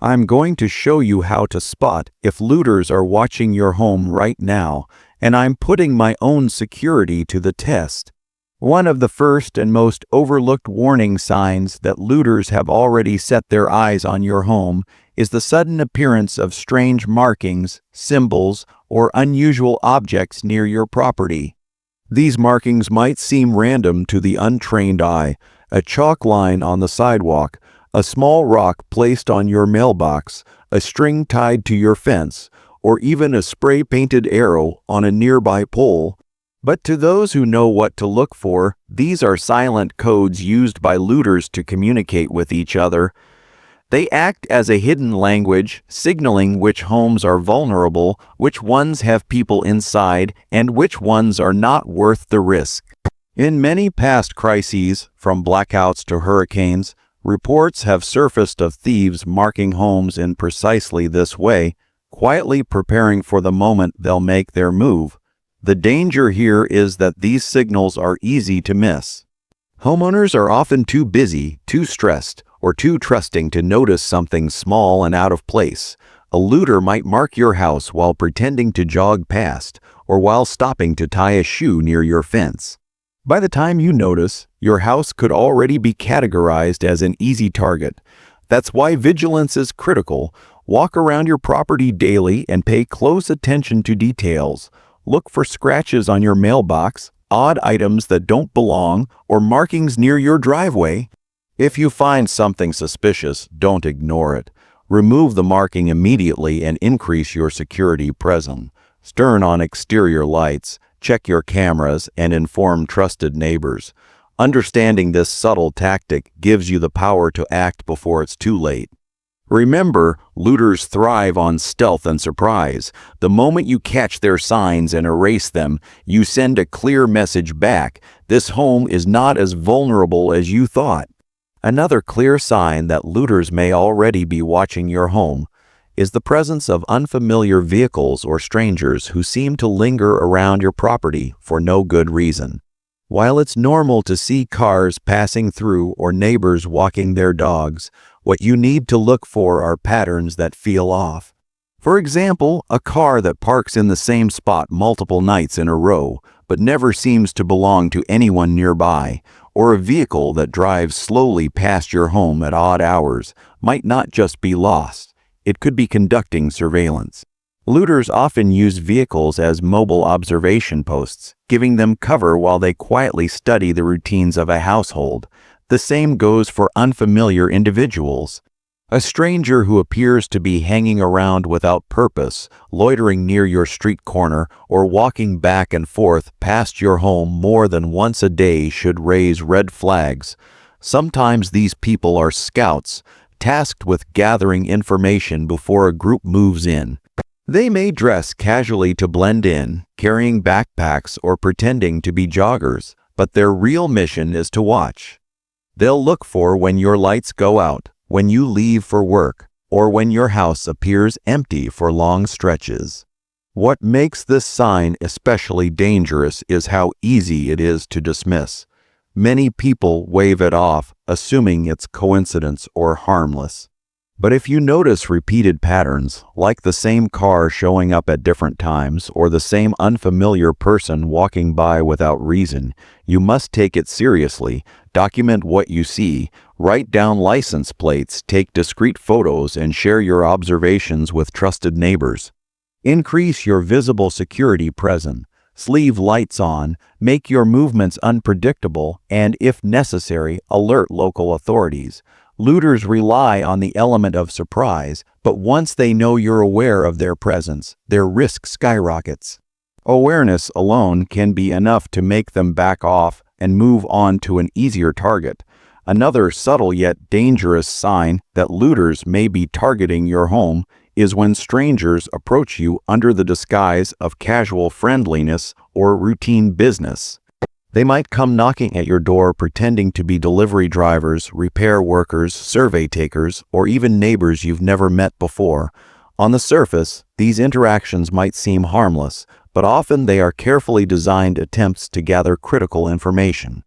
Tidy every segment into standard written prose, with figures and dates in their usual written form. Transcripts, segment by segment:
I'm going to show you how to spot if looters are watching your home right now, and I'm putting my own security to the test. One of the first and most overlooked warning signs that looters have already set their eyes on your home is the sudden appearance of strange markings, symbols, or unusual objects near your property. These markings might seem random to the untrained eye: a chalk line on the sidewalk, a small rock placed on your mailbox, a string tied to your fence, or even a spray-painted arrow on a nearby pole. But to those who know what to look for, these are silent codes used by looters to communicate with each other. They act as a hidden language, signaling which homes are vulnerable, which ones have people inside, and which ones are not worth the risk. In many past crises, from blackouts to hurricanes, reports have surfaced of thieves marking homes in precisely this way, quietly preparing for the moment they'll make their move. The danger here is that these signals are easy to miss. Homeowners are often too busy, too stressed, or too trusting to notice something small and out of place. A looter might mark your house while pretending to jog past, or while stopping to tie a shoe near your fence. By the time you notice, your house could already be categorized as an easy target. That's why vigilance is critical. Walk around your property daily and pay close attention to details. Look for scratches on your mailbox, odd items that don't belong, or markings near your driveway. If you find something suspicious, don't ignore it. Remove the marking immediately and increase your security presence. Turn on exterior lights, check your cameras, and inform trusted neighbors. Understanding this subtle tactic gives you the power to act before it's too late. Remember, looters thrive on stealth and surprise. The moment you catch their signs and erase them, you send a clear message back: this home is not as vulnerable as you thought. Another clear sign that looters may already be watching your home is the presence of unfamiliar vehicles or strangers who seem to linger around your property for no good reason. While it's normal to see cars passing through or neighbors walking their dogs, what you need to look for are patterns that feel off. For example, a car that parks in the same spot multiple nights in a row, but never seems to belong to anyone nearby, or a vehicle that drives slowly past your home at odd hours, might not just be lost. It could be conducting surveillance. Looters often use vehicles as mobile observation posts, giving them cover while they quietly study the routines of a household. The same goes for unfamiliar individuals. A stranger who appears to be hanging around without purpose, loitering near your street corner, or walking back and forth past your home more than once a day should raise red flags. Sometimes these people are scouts, tasked with gathering information before a group moves in. They may dress casually to blend in, carrying backpacks or pretending to be joggers, but their real mission is to watch. They'll look for when your lights go out, when you leave for work, or when your house appears empty for long stretches. What makes this sign especially dangerous is how easy it is to dismiss. Many people wave it off, assuming it's coincidence or harmless. But if you notice repeated patterns, like the same car showing up at different times or the same unfamiliar person walking by without reason, you must take it seriously. Document what you see, write down license plates, take discreet photos, and share your observations with trusted neighbors. Increase your visible security presence. Leave lights on, make your movements unpredictable, and, if necessary, alert local authorities. Looters rely on the element of surprise, but once they know you're aware of their presence, their risk skyrockets. Awareness alone can be enough to make them back off and move on to an easier target. Another subtle yet dangerous sign that looters may be targeting your home is when strangers approach you under the disguise of casual friendliness or routine business. They might come knocking at your door pretending to be delivery drivers, repair workers, survey takers, or even neighbors you've never met before. On the surface, these interactions might seem harmless, but often they are carefully designed attempts to gather critical information.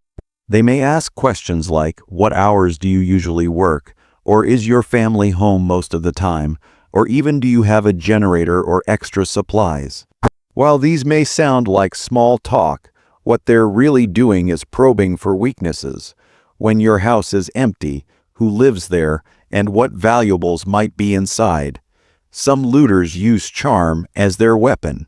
They may ask questions like, "What hours do you usually work?" Or is your family home most of the time? Or even do you have a generator or extra supplies? While these may sound like small talk, what they're really doing is probing for weaknesses. When your house is empty, who lives there, and what valuables might be inside. Some looters use charm as their weapon.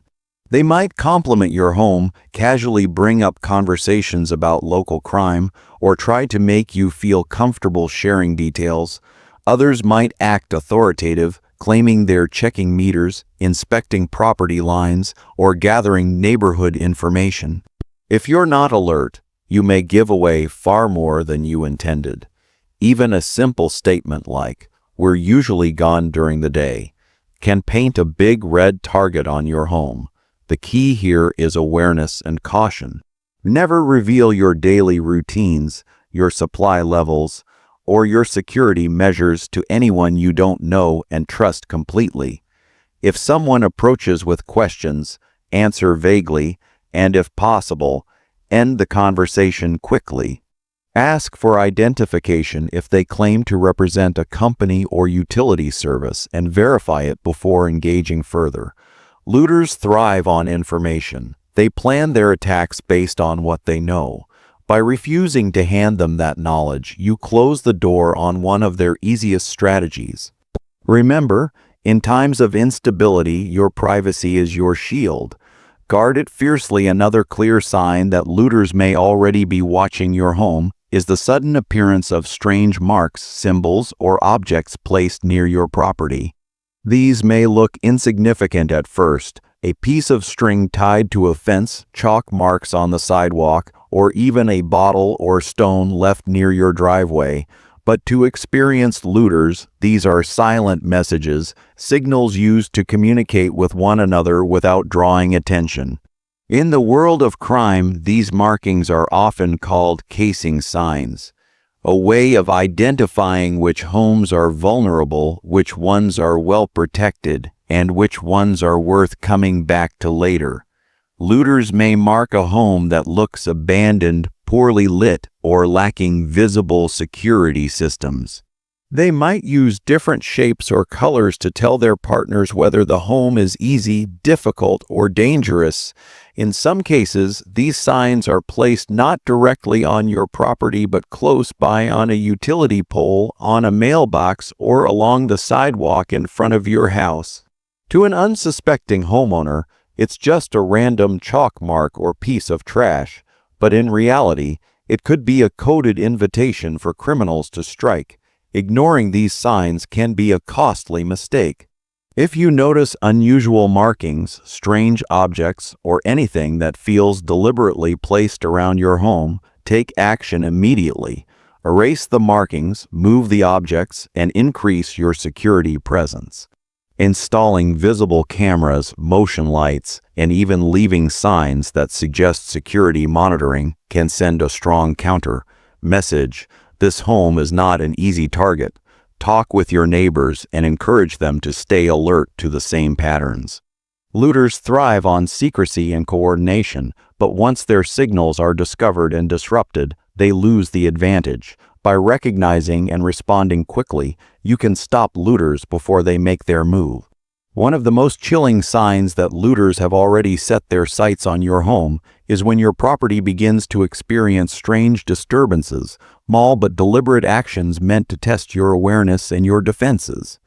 They might compliment your home, casually bring up conversations about local crime, or try to make you feel comfortable sharing details. Others might act authoritative, claiming they're checking meters, inspecting property lines, or gathering neighborhood information. If you're not alert, you may give away far more than you intended. Even a simple statement like, "We're usually gone during the day," can paint a big red target on your home. The key here is awareness and caution. Never reveal your daily routines, your supply levels, or your security measures to anyone you don't know and trust completely. If someone approaches with questions, answer vaguely, and if possible, end the conversation quickly. Ask for identification if they claim to represent a company or utility service and verify it before engaging further. Looters thrive on information. They plan their attacks based on what they know. By refusing to hand them that knowledge, you close the door on one of their easiest strategies. Remember, in times of instability, your privacy is your shield. Guard it fiercely. Another clear sign that looters may already be watching your home is the sudden appearance of strange marks, symbols, or objects placed near your property. These may look insignificant at first, a piece of string tied to a fence, chalk marks on the sidewalk, or even a bottle or stone left near your driveway. But to experienced looters, these are silent messages, signals used to communicate with one another without drawing attention. In the world of crime, these markings are often called casing signs, a way of identifying which homes are vulnerable, which ones are well protected, and which ones are worth coming back to later. Looters may mark a home that looks abandoned, poorly lit, or lacking visible security systems. They might use different shapes or colors to tell their partners whether the home is easy, difficult, or dangerous. In some cases, these signs are placed not directly on your property but close by on a utility pole, on a mailbox, or along the sidewalk in front of your house. To an unsuspecting homeowner, it's just a random chalk mark or piece of trash, but in reality, it could be a coded invitation for criminals to strike. Ignoring these signs can be a costly mistake. If you notice unusual markings, strange objects, or anything that feels deliberately placed around your home, take action immediately. Erase the markings, move the objects, and increase your security presence. Installing visible cameras, motion lights, and even leaving signs that suggest security monitoring can send a strong counter message. This home is not an easy target. Talk with your neighbors and encourage them to stay alert to the same patterns. Looters thrive on secrecy and coordination, but once their signals are discovered and disrupted, they lose the advantage. By recognizing and responding quickly, you can stop looters before they make their move. One of the most chilling signs that looters have already set their sights on your home is when your property begins to experience strange disturbances, small but deliberate actions meant to test your awareness and your defenses.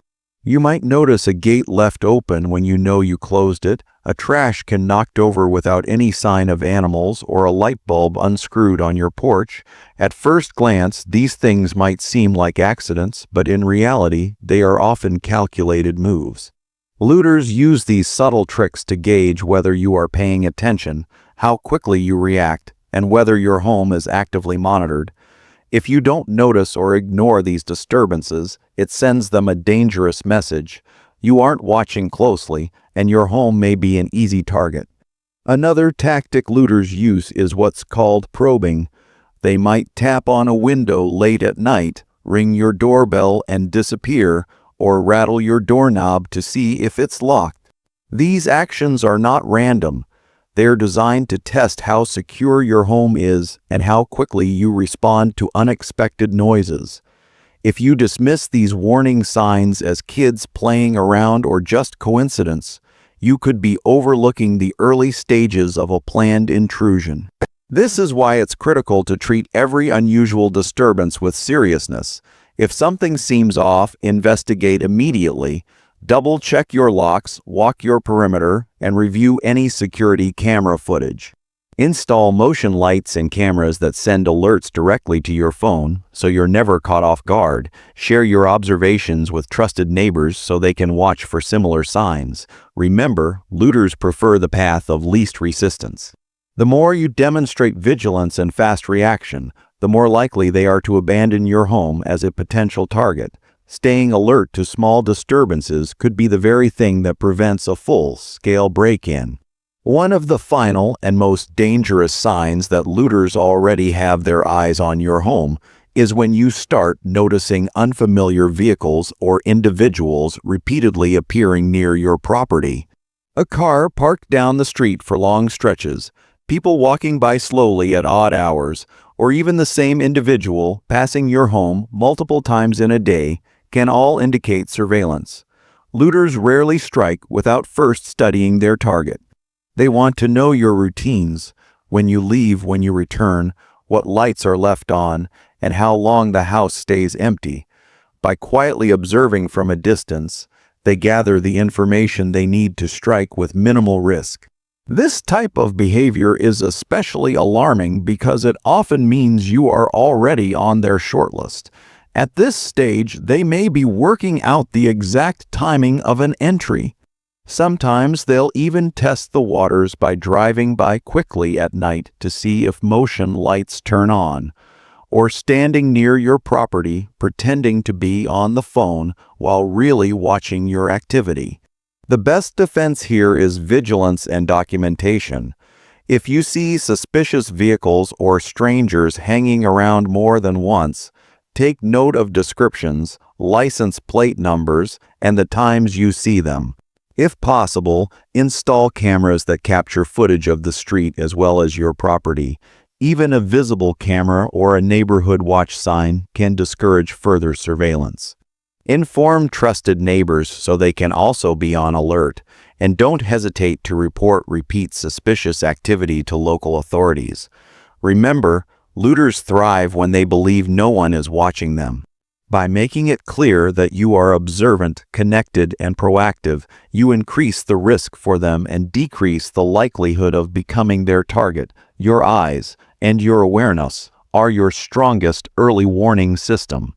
You might notice a gate left open when you know you closed it, a trash can knocked over without any sign of animals, or a light bulb unscrewed on your porch. At first glance, these things might seem like accidents, but in reality, they are often calculated moves. Looters use these subtle tricks to gauge whether you are paying attention, how quickly you react, and whether your home is actively monitored. If you don't notice or ignore these disturbances, it sends them a dangerous message. You aren't watching closely, and your home may be an easy target. Another tactic looters use is what's called probing. They might tap on a window late at night, ring your doorbell and disappear, or rattle your doorknob to see if it's locked. These actions are not random. They're designed to test how secure your home is and how quickly you respond to unexpected noises. If you dismiss these warning signs as kids playing around or just coincidence, you could be overlooking the early stages of a planned intrusion. This is why it's critical to treat every unusual disturbance with seriousness. If something seems off, investigate immediately. Double-check your locks, walk your perimeter, and review any security camera footage. Install motion lights and cameras that send alerts directly to your phone, so you're never caught off guard. Share your observations with trusted neighbors so they can watch for similar signs. Remember, looters prefer the path of least resistance. The more you demonstrate vigilance and fast reaction, the more likely they are to abandon your home as a potential target. Staying alert to small disturbances could be the very thing that prevents a full-scale break-in. One of the final and most dangerous signs that looters already have their eyes on your home is when you start noticing unfamiliar vehicles or individuals repeatedly appearing near your property. A car parked down the street for long stretches, people walking by slowly at odd hours, or even the same individual passing your home multiple times in a day can all indicate surveillance. Looters rarely strike without first studying their target. They want to know your routines, when you leave, when you return, what lights are left on, and how long the house stays empty. By quietly observing from a distance, they gather the information they need to strike with minimal risk. This type of behavior is especially alarming because it often means you are already on their shortlist. At this stage, they may be working out the exact timing of an entry. Sometimes they'll even test the waters by driving by quickly at night to see if motion lights turn on, or standing near your property pretending to be on the phone while really watching your activity. The best defense here is vigilance and documentation. If you see suspicious vehicles or strangers hanging around more than once, take note of descriptions, license plate numbers, and the times you see them. If possible, install cameras that capture footage of the street as well as your property. Even a visible camera or a neighborhood watch sign can discourage further surveillance. Inform trusted neighbors so they can also be on alert, and don't hesitate to report repeat suspicious activity to local authorities. Remember, looters thrive when they believe no one is watching them. By making it clear that you are observant, connected, and proactive, you increase the risk for them and decrease the likelihood of becoming their target. Your eyes and your awareness are your strongest early warning system.